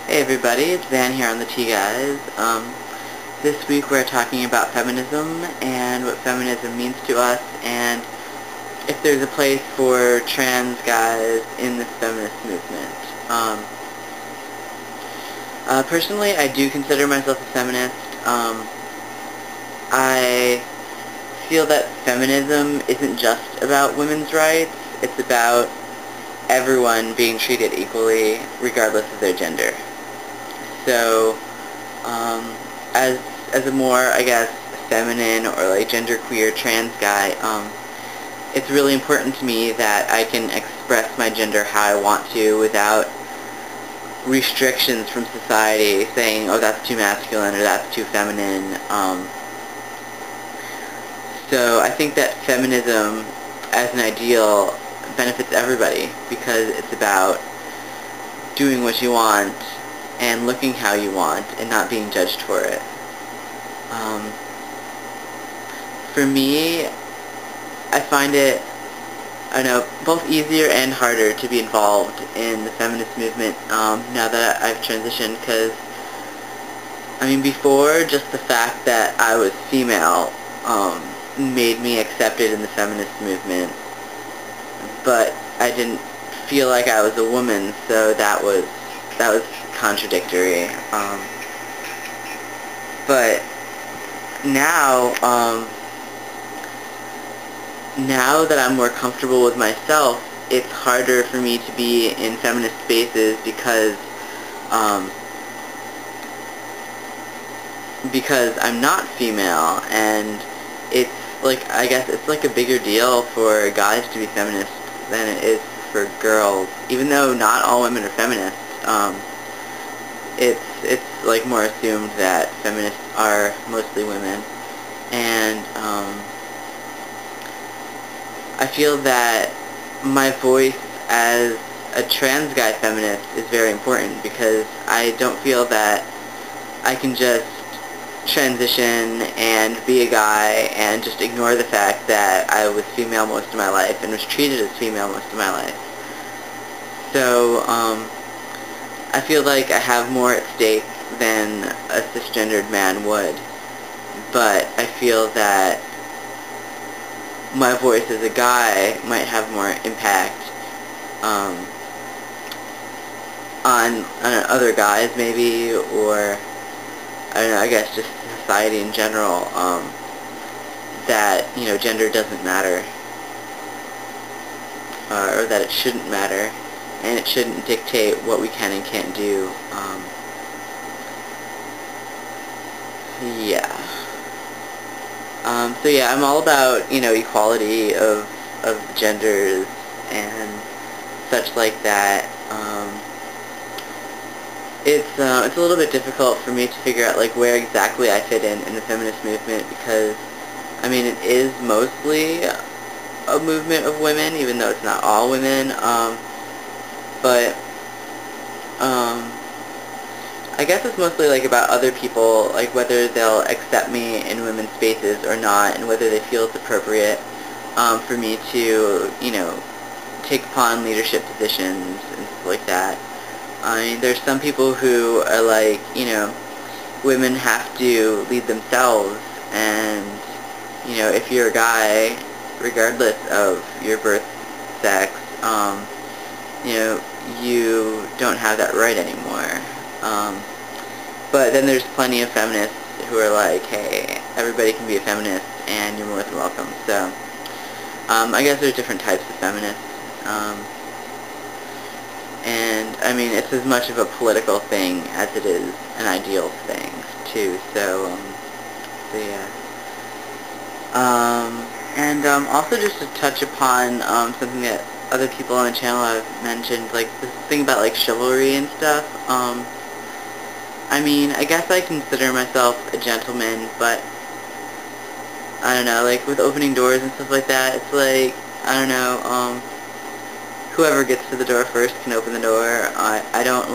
Hey everybody, it's Van here on the Tea Guys. This week we're talking about feminism and what feminism means to us and if there's a place for trans guys in this feminist movement. Personally, I do consider myself a feminist. I feel that feminism isn't just about women's rights, it's about everyone being treated equally regardless of their gender. So, as a more, I guess, feminine or like genderqueer trans guy, it's really important to me that I can express my gender how I want to without restrictions from society saying, oh, that's too masculine or that's too feminine. So I think that feminism as an ideal benefits everybody because it's about doing what you want and looking how you want and not being judged for it. For me, I find it, I don't know, both easier and harder to be involved in the feminist movement now that I've transitioned because, I mean, before, just the fact that I was female made me accepted in the feminist movement, but I didn't feel like I was a woman, so that was contradictory. But now, now that I'm more comfortable with myself, it's harder for me to be in feminist spaces because I'm not female, and it's like, I guess it's like a bigger deal for guys to be feminists than it is for girls. Even though not all women are feminists, it's like more assumed that feminists are mostly women, and I feel that my voice as a trans guy feminist is very important because I don't feel that I can just transition and be a guy and just ignore the fact that I was female most of my life and was treated as female most of my life. So, I feel like I have more at stake than a cisgendered man would, but I feel that my voice as a guy might have more impact on other guys maybe, or I don't know, I guess just society in general, that, you know, gender doesn't matter, or that it shouldn't matter, and it shouldn't dictate what we can and can't do. Yeah. So yeah, I'm all about, you know, equality of genders and such like that. It's a little bit difficult for me to figure out like where exactly I fit in the feminist movement because, I mean, it is mostly a movement of women, even though it's not all women. But I guess it's mostly like about other people, like whether they'll accept me in women's spaces or not, and whether they feel it's appropriate for me to, you know, take upon leadership positions and stuff like that. I mean, there's some people who are like, you know, women have to lead themselves, and, you know, if you're a guy, regardless of your birth sex, you know, you don't have that right anymore. But then there's plenty of feminists who are like, hey, everybody can be a feminist, and you're more than welcome. So, I guess there's different types of feminists. And, I mean, it's as much of a political thing as it is an ideal thing, too. So, yeah. And also just to touch upon something that other people on the channel have mentioned, like this thing about like chivalry and stuff. I mean, I guess I consider myself a gentleman, but I don't know, like with opening doors and stuff like that, it's like, I don't know, whoever gets to the door first can open the door. I don't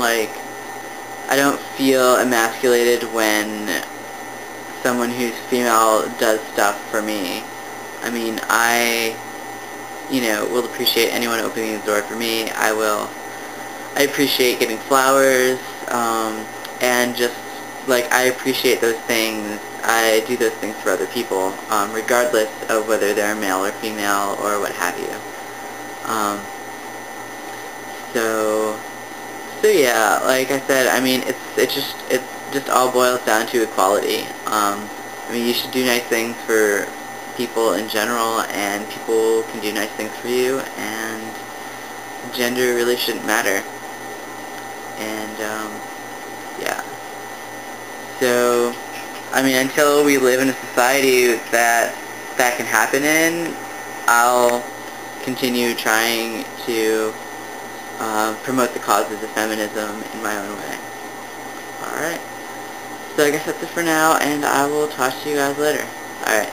feel emasculated when someone who's female does stuff for me. I mean, you know, will appreciate anyone opening the door for me. I appreciate getting flowers. and just, like, I appreciate those things. I do those things for other people, regardless of whether they're male or female or what have you. Um, so, so yeah, like I said, I mean, it just all boils down to equality. I mean, you should do nice things for people in general, and people can do nice things for you, and gender really shouldn't matter. And, yeah. So, I mean, until we live in a society that can happen in, I'll continue trying to promote the causes of feminism in my own way. Alright. So I guess that's it for now, and I will talk to you guys later. Alright.